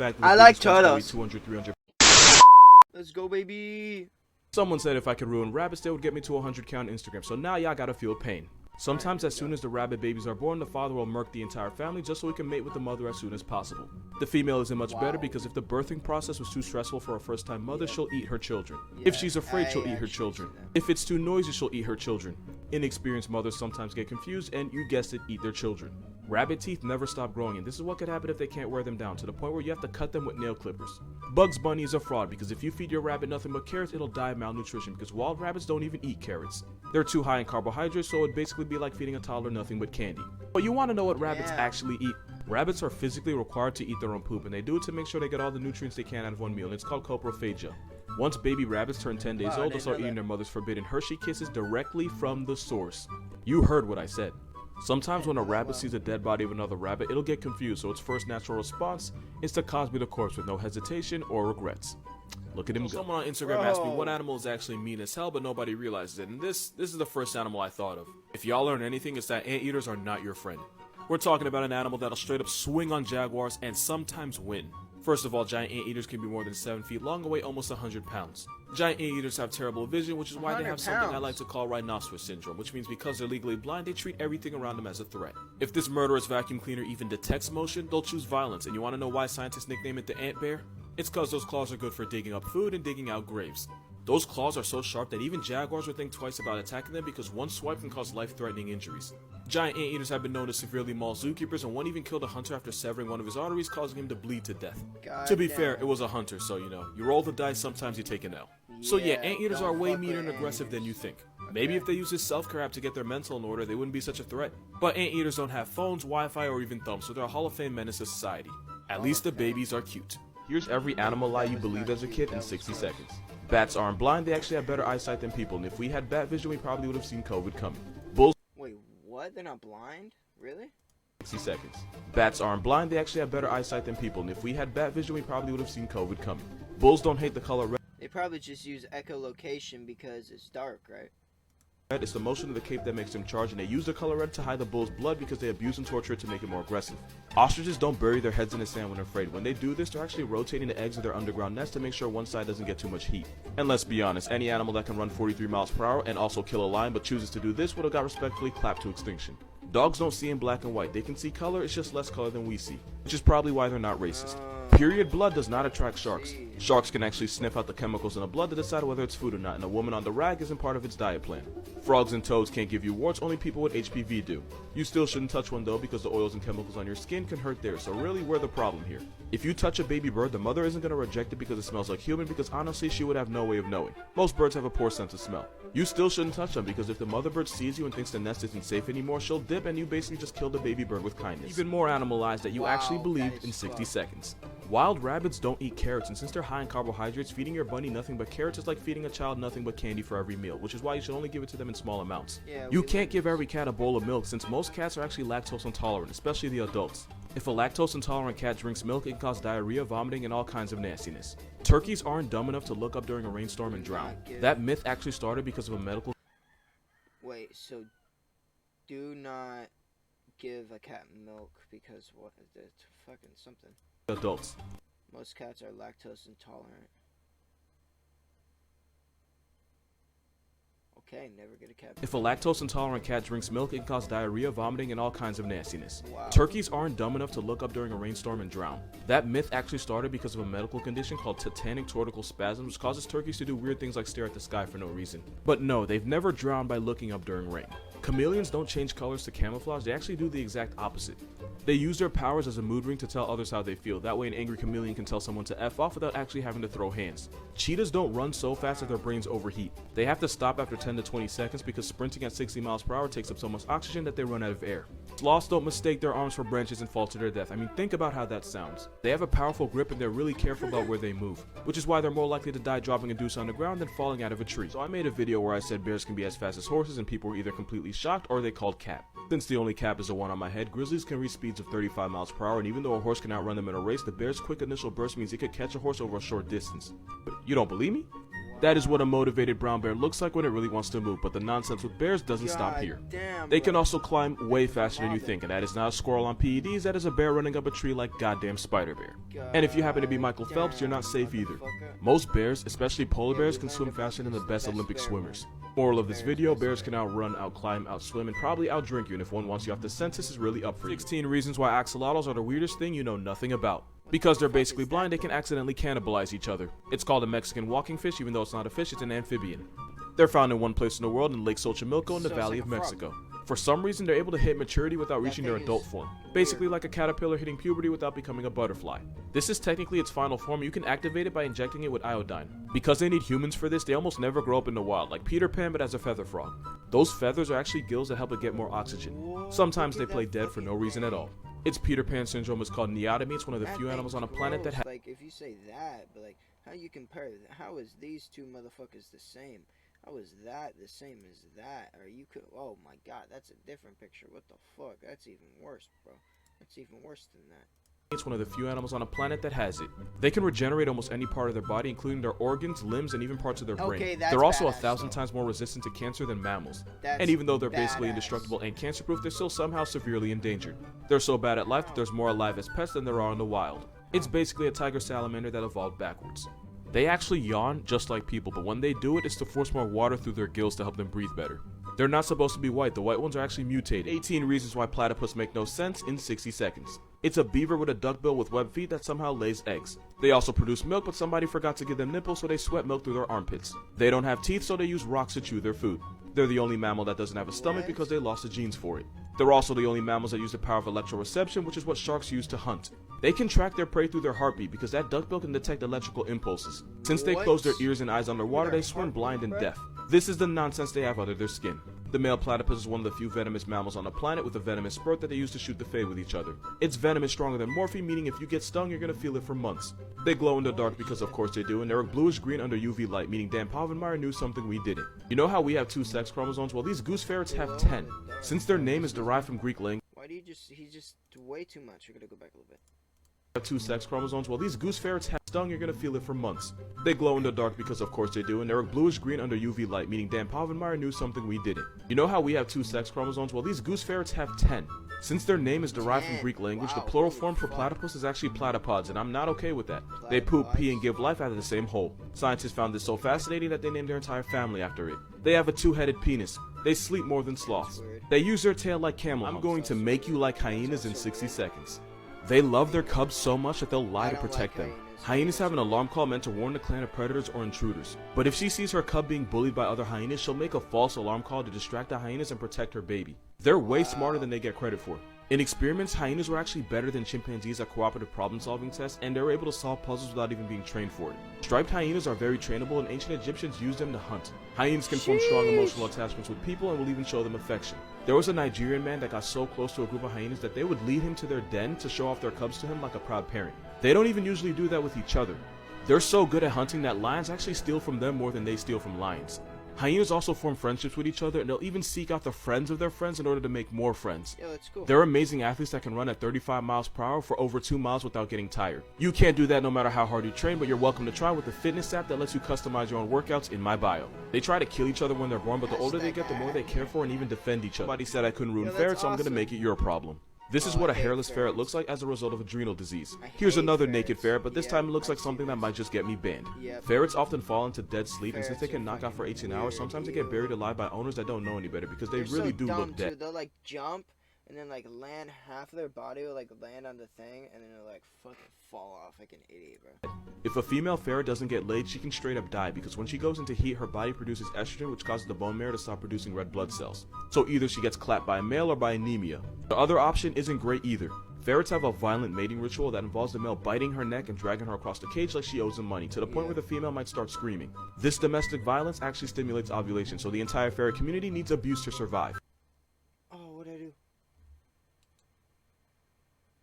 fact that I the like biggest ones can weigh turtles. 200, 300. Let's go, baby. Someone said if I could ruin rabbits, they would get me to 100K on Instagram, so now y'all gotta feel pain. Sometimes as soon as the rabbit babies are born, the father will murk the entire family just so he can mate with the mother as soon as possible. The female isn't much better because if the birthing process was too stressful for a first-time mother, she'll eat her children. If she's afraid, she'll eat her children. If it's too noisy, she'll eat her children. Inexperienced mothers sometimes get confused and, you guessed it, eat their children. Rabbit teeth never stop growing, and this is what could happen if they can't wear them down, to the point where you have to cut them with nail clippers. Bugs Bunny is a fraud because if you feed your rabbit nothing but carrots, it'll die of malnutrition because wild rabbits don't even eat carrots. They're too high in carbohydrates, so it'd basically be like feeding a toddler nothing but candy. But you want to know what rabbits actually eat? Rabbits are physically required to eat their own poop, and they do it to make sure they get all the nutrients they can out of one meal, and it's called coprophagia. Once baby rabbits turn 10 days old, they'll start eating their mother's forbidden Hershey Kisses directly from the source. You heard what I said. Sometimes when a rabbit sees a dead body of another rabbit, it'll get confused, so its first natural response is to Cosby the corpse with no hesitation or regrets. Look at him go. Someone on Instagram asked me what animal is actually mean as hell, but nobody realizes it, and this is the first animal I thought of. If y'all learn anything, it's that anteaters are not your friend. We're talking about an animal that'll straight up swing on jaguars and sometimes win. First of all, giant anteaters can be more than 7 feet long and weigh almost 100 pounds. Giant anteaters have terrible vision, which is why they have something I like to call rhinoceros syndrome, which means because they're legally blind, they treat everything around them as a threat. If this murderous vacuum cleaner even detects motion, they'll choose violence, and you want to know why scientists nickname it the ant bear? It's cause those claws are good for digging up food and digging out graves. Those claws are so sharp that even jaguars would think twice about attacking them because one swipe can cause life-threatening injuries. Giant anteaters have been known to severely maul zookeepers, and one even killed a hunter after severing one of his arteries, causing him to bleed to death. To be fair, it was a hunter, so you roll the dice, sometimes you take an L. So yeah, anteaters are way meaner and aggressive than you think. Maybe if they use this self-care app to get their mental in order, they wouldn't be such a threat. But anteaters don't have phones, Wi-Fi, or even thumbs, so they're a Hall of Fame menace to society. At least the babies are cute. Here's every animal lie you believed as a kid in 60 seconds. Bats aren't blind, they actually have better eyesight than people, and if we had bat vision, we probably would have seen COVID coming. Bulls. Wait, what? They're not blind? Really? 60 seconds. Bats aren't blind, they actually have better eyesight than people, and if we had bat vision, we probably would have seen COVID coming. Bulls don't hate the color red. They probably just use echolocation because it's dark, right? It's the motion of the cape that makes them charge, and they use the color red to hide the bull's blood because they abuse and torture it to make it more aggressive. Ostriches don't bury their heads in the sand when afraid. When they do this, they're actually rotating the eggs of their underground nest to make sure one side doesn't get too much heat. And let's be honest, any animal that can run 43 miles per hour and also kill a lion but chooses to do this would have got respectfully clapped to extinction. Dogs don't see in black and white. They can see color, it's just less color than we see, which is probably why they're not racist. Period blood does not attract sharks. Sharks can actually sniff out the chemicals in the blood to decide whether it's food or not, and a woman on the rag isn't part of its diet plan. Frogs and toads can't give you warts, only people with HPV do. You still shouldn't touch one though because the oils and chemicals on your skin can hurt theirs, so really we're the problem here. If you touch a baby bird, the mother isn't going to reject it because it smells like human, because honestly she would have no way of knowing. Most birds have a poor sense of smell. You still shouldn't touch them because if the mother bird sees you and thinks the nest isn't safe anymore, she'll dip and you basically just killed the baby bird with kindness. Even more animal lies that you actually believed in 60 seconds. Wild rabbits don't eat carrots, and since they're high in carbohydrates, feeding your bunny nothing but carrots is like feeding a child nothing but candy for every meal, which is why you should only give it to them in small amounts. You can't give every cat a bowl of milk since most cats are actually lactose intolerant, especially the adults. If a lactose intolerant cat drinks milk, it can cause diarrhea, vomiting, and all kinds of nastiness. Turkeys aren't dumb enough to look up during a rainstorm and drown. That myth actually started because of a medical... Wait, so do not give a cat milk because what? It's fucking something. Adults. Most cats are lactose intolerant. Okay, never get a cat. If a lactose intolerant cat drinks milk, it can cause diarrhea, vomiting, and all kinds of nastiness. Wow. Turkeys aren't dumb enough to look up during a rainstorm and drown. That myth actually started because of a medical condition called tetanic tortical spasms, which causes turkeys to do weird things like stare at the sky for no reason. But no, they've never drowned by looking up during rain. Chameleons don't change colors to camouflage, they actually do the exact opposite. They use their powers as a mood ring to tell others how they feel. That way an angry chameleon can tell someone to F off without actually having to throw hands. Cheetahs don't run so fast that their brains overheat. They have to stop after 10 to 20 seconds because sprinting at 60 miles per hour takes up so much oxygen that they run out of air. Sloths don't mistake their arms for branches and fall to their death. I mean, think about how that sounds. They have a powerful grip and they're really careful about where they move, which is why they're more likely to die dropping a deuce on the ground than falling out of a tree. So I made a video where I said bears can be as fast as horses, and people were either completely shocked or they called cap. Since the only cap is the one on my head, grizzlies can reach speeds of 35 miles per hour, and even though a horse can outrun them in a race, the bear's quick initial burst means it could catch a horse over a short distance. But you don't believe me? That is what a motivated brown bear looks like when it really wants to move, but the nonsense with bears doesn't stop here. Damn, They can bro. also climb way faster than you think, and that is not a squirrel on PEDs, that is a bear running up a tree like goddamn Spider Bear. And if you happen to be Michael Phelps, you're not safe either. Most bears, especially polar bears, can swim faster than the best Olympic swimmers. Moral of this video, bears can outrun, outclimb, outswim, and probably outdrink you, and if one wants you off the census, is really up for you. 16 reasons why axolotls are the weirdest thing you know nothing about. Because they're basically blind, they can accidentally cannibalize each other. It's called a Mexican walking fish, even though it's not a fish, it's an amphibian. They're found in one place in the world, in Lake Xochimilco in the Valley of Mexico. For some reason, they're able to hit maturity without reaching their adult form. Basically like a caterpillar hitting puberty without becoming a butterfly. This is technically its final form. You can activate it by injecting it with iodine. Because they need humans for this, they almost never grow up in the wild, like Peter Pan but as a feather frog. Those feathers are actually gills that help it get more oxygen. Sometimes they play dead for no reason at all. Its Peter Pan syndrome is called neotomy. It's one of the few animals on a planet that has... Like, if you say that, but like, how you compare that? How is these two motherfuckers the same? How is that the same as that? Or you could... Oh my god, that's a different picture. What the fuck? That's even worse, bro. That's even worse than that. It's one of the few animals on a planet that has it. They can regenerate almost any part of their body, including their organs, limbs, and even parts of their brain. They're also 1,000 times more resistant to cancer than mammals. And even though they're basically indestructible and cancer-proof, they're still somehow severely endangered. They're so bad at life that there's more alive as pets than there are in the wild. It's basically a tiger salamander that evolved backwards. They actually yawn just like people, but when they do it, it's to force more water through their gills to help them breathe better. They're not supposed to be white. The white ones are actually mutated. 18 reasons why platypus make no sense in 60 seconds. It's a beaver with a duckbill with webbed feet that somehow lays eggs. They also produce milk, but somebody forgot to give them nipples, so they sweat milk through their armpits. They don't have teeth, so they use rocks to chew their food. They're the only mammal that doesn't have a stomach because they lost the genes for it. They're also the only mammals that use the power of electroreception, which is what sharks use to hunt. They can track their prey through their heartbeat because that duckbill can detect electrical impulses. Since they close their ears and eyes underwater, they swim blind and deaf. This is the nonsense they have under their skin. The male platypus is one of the few venomous mammals on the planet with a venomous spurt that they use to shoot the Fae with each other. Its venom is stronger than morphine, meaning if you get stung, you're gonna feel it for months. They glow in the dark because of course they do, and they're bluish green under UV light, meaning Dan Povenmire knew something we didn't. You know how we have 2 sex chromosomes? Well, these goose ferrets have 10. Since their name is derived from Greek language, Why do you he's just way too much. We're gonna go back a little bit. have 2 sex chromosomes. Well, these goose ferrets have stung, you're gonna feel it for months. They glow in the dark because of course they do, and they're bluish green under UV light, meaning Dan Povenmire knew something we didn't. You know how we have 2 sex chromosomes? Well, these goose ferrets have 10. Since their name is derived from Greek language, the plural form for platypus is actually platypods, and I'm not okay with that. They poop, pee, and give life out of the same hole. Scientists found this so fascinating that they named their entire family after it. They have a 2-headed penis. They sleep more than sloths. They use their tail like camel. I'm going to make you like hyenas in 60 seconds. They love their cubs so much that they'll lie to protect them. Hyenas have an alarm call meant to warn the clan of predators or intruders. But if she sees her cub being bullied by other hyenas, she'll make a false alarm call to distract the hyenas and protect her baby. They're way smarter than they get credit for. In experiments, hyenas were actually better than chimpanzees at cooperative problem-solving tests, and they were able to solve puzzles without even being trained for it. Striped hyenas are very trainable, and ancient Egyptians used them to hunt. Hyenas can form strong emotional attachments with people and will even show them affection. There was a Nigerian man that got so close to a group of hyenas that they would lead him to their den to show off their cubs to him like a proud parent. They don't even usually do that with each other. They're so good at hunting that lions actually steal from them more than they steal from lions. Hyenas also form friendships with each other, and they'll even seek out the friends of their friends in order to make more friends. Yeah, that's cool. They're amazing athletes that can run at 35 miles per hour for over 2 miles without getting tired. You can't do that no matter how hard you train, but you're welcome to try with the fitness app that lets you customize your own workouts in my bio. They try to kill each other when they're born, but the older they get, the more they care for and even defend each other. Somebody said I couldn't ruin ferrets, so I'm gonna make it your problem. This is what a hairless ferret looks like as a result of adrenal disease. Here's another naked ferret, but this time it looks like something that might just get me banned. Ferrets often fall into dead sleep, and since they can knock out for 18 hours, sometimes they get buried alive by owners that don't know any better because they really do look dead. They'll like jump and then like land, half of their body will like land on the thing, and then they'll like fucking fall off like an idiot, bro. If a female ferret doesn't get laid, she can straight up die because when she goes into heat, her body produces estrogen, which causes the bone marrow to stop producing red blood cells. So either she gets clapped by a male or by anemia. The other option isn't great either. Ferrets have a violent mating ritual that involves the male biting her neck and dragging her across the cage like she owes him money, to the point where the female might start screaming. This domestic violence actually stimulates ovulation, so the entire ferret community needs abuse to survive. Oh, what'd I do?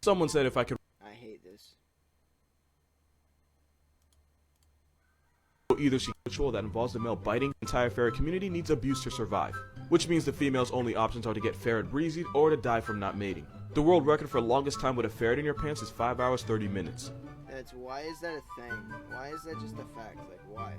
Someone said if I could... I hate this. Either she ritual that involves the male biting, the entire ferret community needs abuse to survive, which means the female's only options are to get ferret breezied or to die from not mating. The world record for longest time with a ferret in your pants is 5 hours 30 minutes. Why is that a thing? Why is that just a fact? Like, why?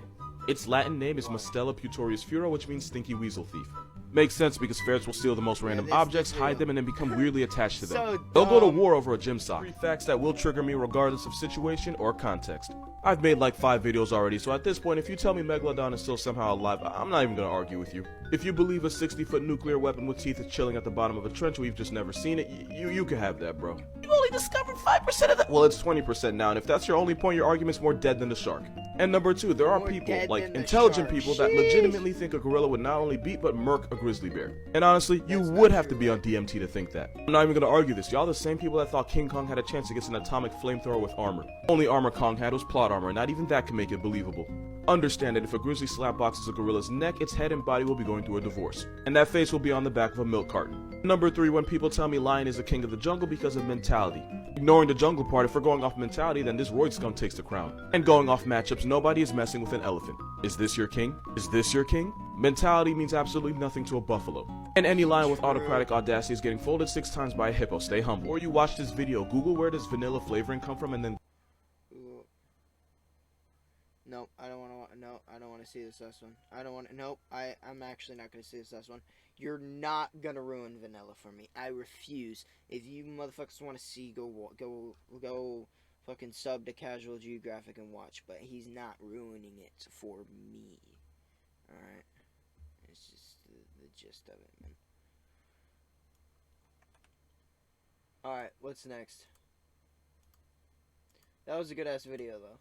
Its Latin name is Mustela putorius furo, which means stinky weasel thief. Makes sense because ferrets will steal the most random objects, hide them, and then become weirdly attached to them. So They'll go to dumb. war over a gym sock. 3 facts that will trigger me regardless of situation or context. I've made like 5 videos already, so at this point, if you tell me Megalodon is still somehow alive, I'm not even gonna argue with you. If you believe a 60-foot nuclear weapon with teeth is chilling at the bottom of a trench where you've just never seen it, you can have that, bro. You only discovered 5% of that. Well, it's 20% now, and if that's your only point, your argument's more dead than the shark. And number 2, there are More people, dead like than the intelligent shark. people, that Sheesh. legitimately think a gorilla would not only beat but murk a grizzly bear. And honestly, you That's would not have to true. be on DMT to think that. I'm not even gonna argue this. Y'all the same people that thought King Kong had a chance against an atomic flamethrower with armor. Only armor Kong had was plot armor, and not even that can make it believable. Understand that if a grizzly slapboxes a gorilla's neck, its head and body will be going through a divorce. And that face will be on the back of a milk carton. Number 3, when people tell me lion is the king of the jungle because of mentality. Ignoring the jungle part, if we're going off mentality, then this roid scum takes the crown. And going off matchups, nobody is messing with an elephant. Is this your king? Is this your king? Mentality means absolutely nothing to a buffalo. And any lion with autocratic audacity is getting folded 6 times by a hippo. Stay humble. Or you watch this video, Google where does vanilla flavoring come from, and then Ooh. Nope, I don't want to. No, I don't want to see this last one. I don't want to. Nope, I'm actually not going to see this last one. You're not gonna ruin vanilla for me. I refuse. If you motherfuckers want to see, go fucking sub to Casual Geographic and watch. But he's not ruining it for me. All right, it's just the gist of it, man. All right, what's next? That was a good ass video though.